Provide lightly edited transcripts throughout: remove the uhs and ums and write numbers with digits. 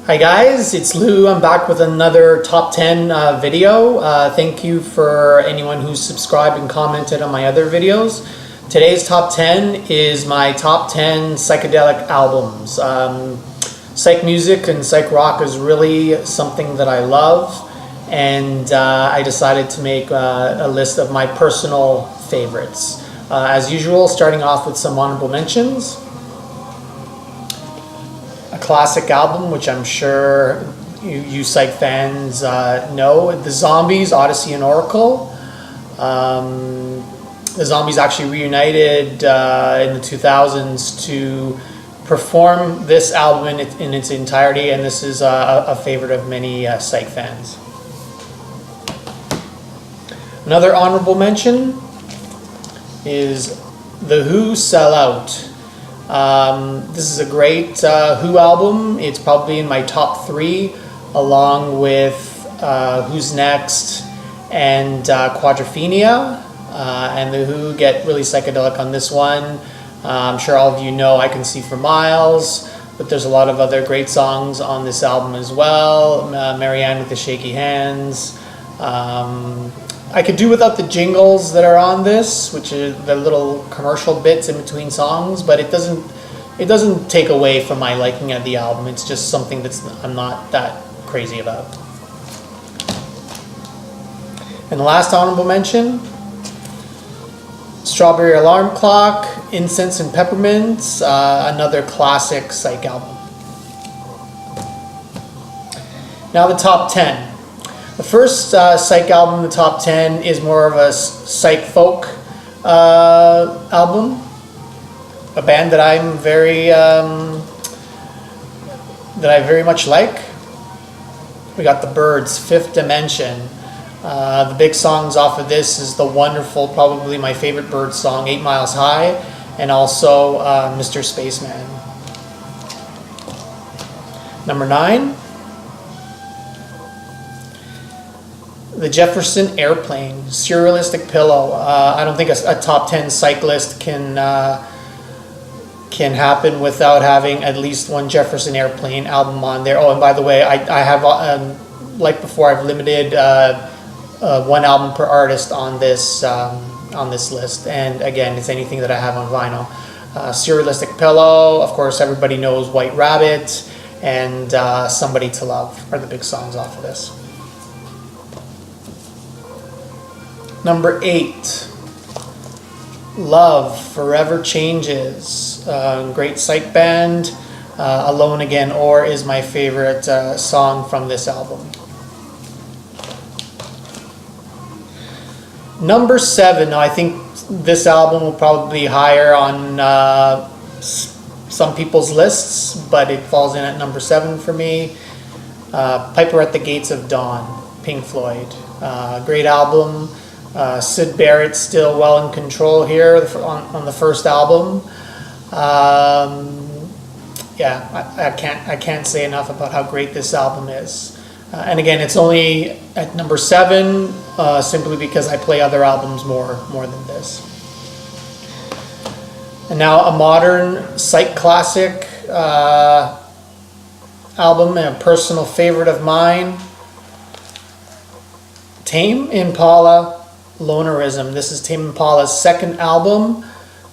Hi guys, it's Lou. I'm back with another top 10 video. Thank you for anyone who's subscribed and commented on my other videos. Today's top 10 is my top 10 psychedelic albums. Psych music and psych rock is really something that I love, and I decided to make a list of my personal favorites. As usual, starting off with some honorable mentions. A classic album, which I'm sure you Psych fans know, The Zombies, Odyssey and Oracle. The Zombies actually reunited in the 2000s to perform this album in its entirety, and this is a favorite of many Psych fans. Another honorable mention is The Who, Sell Out. This is a great Who album. It's probably in my top 3, along with Who's Next and Quadrophenia. And The Who get really psychedelic on this one. I'm sure all of you know I Can See for Miles, but there's a lot of other great songs on this album as well. Marianne with the Shaky Hands. I could do without the jingles that are on this, which are the little commercial bits in between songs, but it doesn't take away from my liking of the album. It's just something I'm not that crazy about. And the last honorable mention, Strawberry Alarm Clock, Incense and Peppermints, another classic Psych album. Now the top 10. The first Psych album in the top 10 is more of a Psych folk album. A band that I very much like. We got the Byrds, Fifth Dimension. The big songs off of this is the wonderful, probably my favorite Byrds song, 8 Miles High, and also Mr. Spaceman. Number 9. The Jefferson Airplane, Surrealistic Pillow. I don't think a top 10 Psych list can happen without having at least one Jefferson Airplane album on there. Oh, and by the way, I have, like before, I've limited one album per artist on this list. And again, it's anything that I have on vinyl. Surrealistic Pillow, of course, everybody knows White Rabbit, and Somebody to Love are the big songs off of this. Number 8, Love Forever Changes. Great Psych band. Alone Again Or is my favorite song from this album. Number 7, I think this album will probably be higher on some people's lists, but it falls in at number 7 for me. Piper at the Gates of Dawn, Pink Floyd. Great album. Syd Barrett's still well in control here on the first album. I can't say enough about how great this album is. And again, it's only at number 7 simply because I play other albums more than this. And now a modern Psych classic album, and a personal favorite of mine, Tame Impala, Lonerism. This is Tame Impala's second album.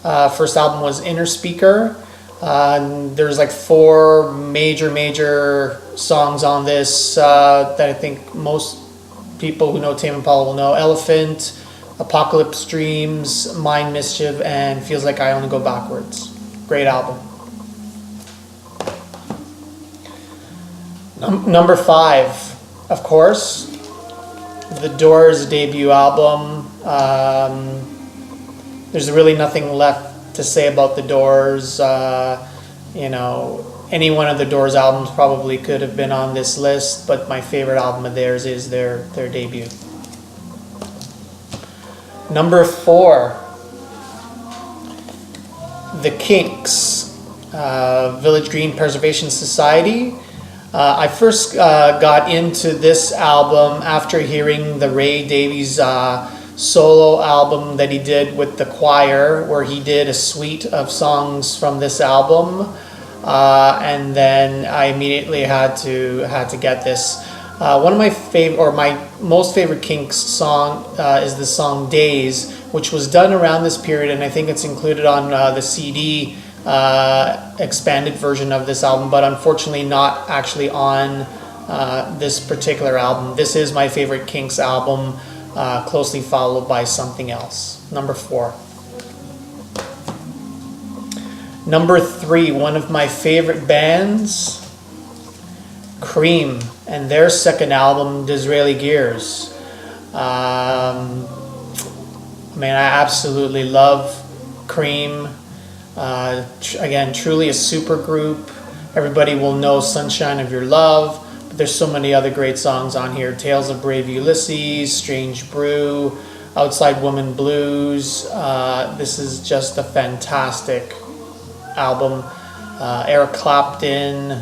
First album was Inner Speaker. There's like 4 major songs on this that I think most people who know Tame Impala will know. Elephant, Apocalypse Dreams, Mind Mischief, and Feels Like I Only Go Backwards. Great album. Number 5, of course, The Doors' debut album. There's really nothing left to say about The Doors. Any one of the Doors albums probably could have been on this list, but my favorite album of theirs is their debut. Number 4, The Kinks, Village Green Preservation Society. I first got into this album after hearing the Ray Davies solo album that he did with the choir, where he did a suite of songs from this album. and then I immediately had to get this. One of my favorite, or my most favorite Kinks song is the song Days, which was done around this period, and I think it's included on the CD expanded version of this album, but unfortunately not actually on this particular album. This is my favorite Kinks album, closely followed by Something Else. Number 4. Number 3, one of my favorite bands, Cream, and their second album, Disraeli Gears. Man, I absolutely love Cream. Again, truly a super group. Everybody will know Sunshine of Your Love, but there's so many other great songs on here. Tales of Brave Ulysses, Strange Brew, Outside Woman Blues. This is just a fantastic album. Eric Clapton,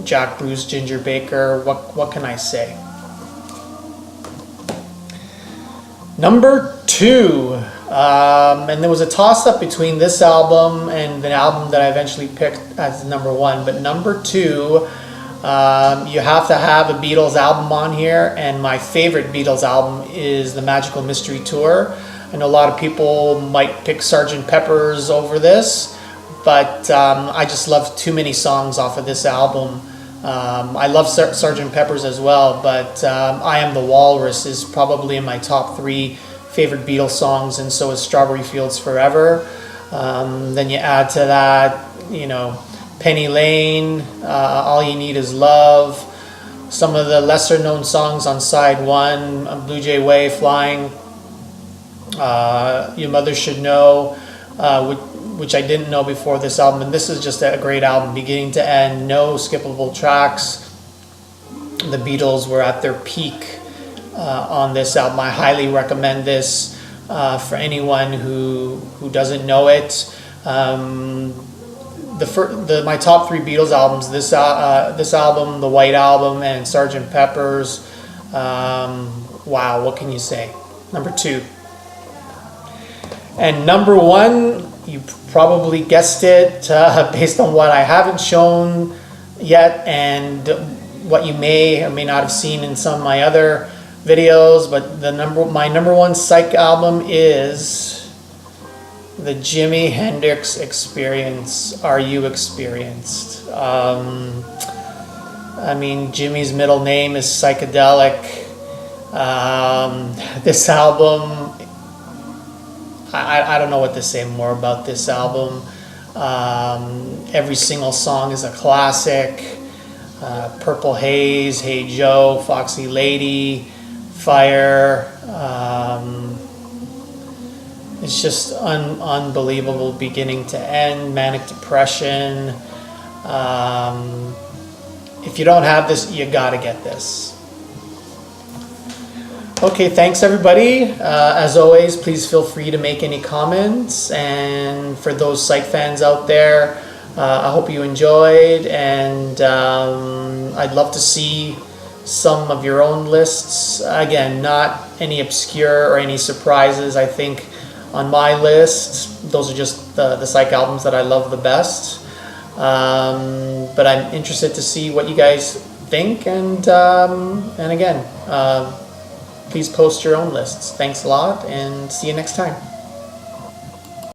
Jack Bruce, Ginger Baker. What can I say? Number 2, and there was a toss-up between this album and the album that I eventually picked as number 1. But number 2, you have to have a Beatles album on here, and my favorite Beatles album is the Magical Mystery Tour. I know a lot of people might pick Sgt. Pepper's over this, but I just love too many songs off of this album. I love Sgt. Pepper's as well, but I Am the Walrus is probably in my top 3 favorite Beatles songs, and so is Strawberry Fields Forever. Then you add to that, you know, Penny Lane, All You Need Is Love, some of the lesser known songs on side 1, Blue Jay Way, Flying, Your Mother Should Know, which I didn't know before this album. And this is just a great album, beginning to end, no skippable tracks. The Beatles were at their peak on this album. I highly recommend this for anyone who doesn't know it. My top 3 Beatles albums: this album, the White Album, and Sgt. Pepper's. Wow, what can you say? Number 2. And number 1, you probably guessed it based on what I haven't shown yet and what you may or may not have seen in some of my other videos. But my number 1 Psych album is the Jimi Hendrix Experience. Are You Experienced? I mean, Jimmy's middle name is Psychedelic. This album, I don't know what to say more about this album. Every single song is a classic. Purple Haze, Hey Joe, Foxy Lady, Fire. It's just unbelievable beginning to end. Manic Depression. If you don't have this, you gotta get this. Okay, thanks everybody. As always, please feel free to make any comments. And for those Psych fans out there, I hope you enjoyed. And I'd love to see some of your own lists. Again, not any obscure or any surprises. I think on my list, those are just the Psych albums that I love the best. But I'm interested to see what you guys think. And again, please post your own lists. Thanks a lot, and see you next time.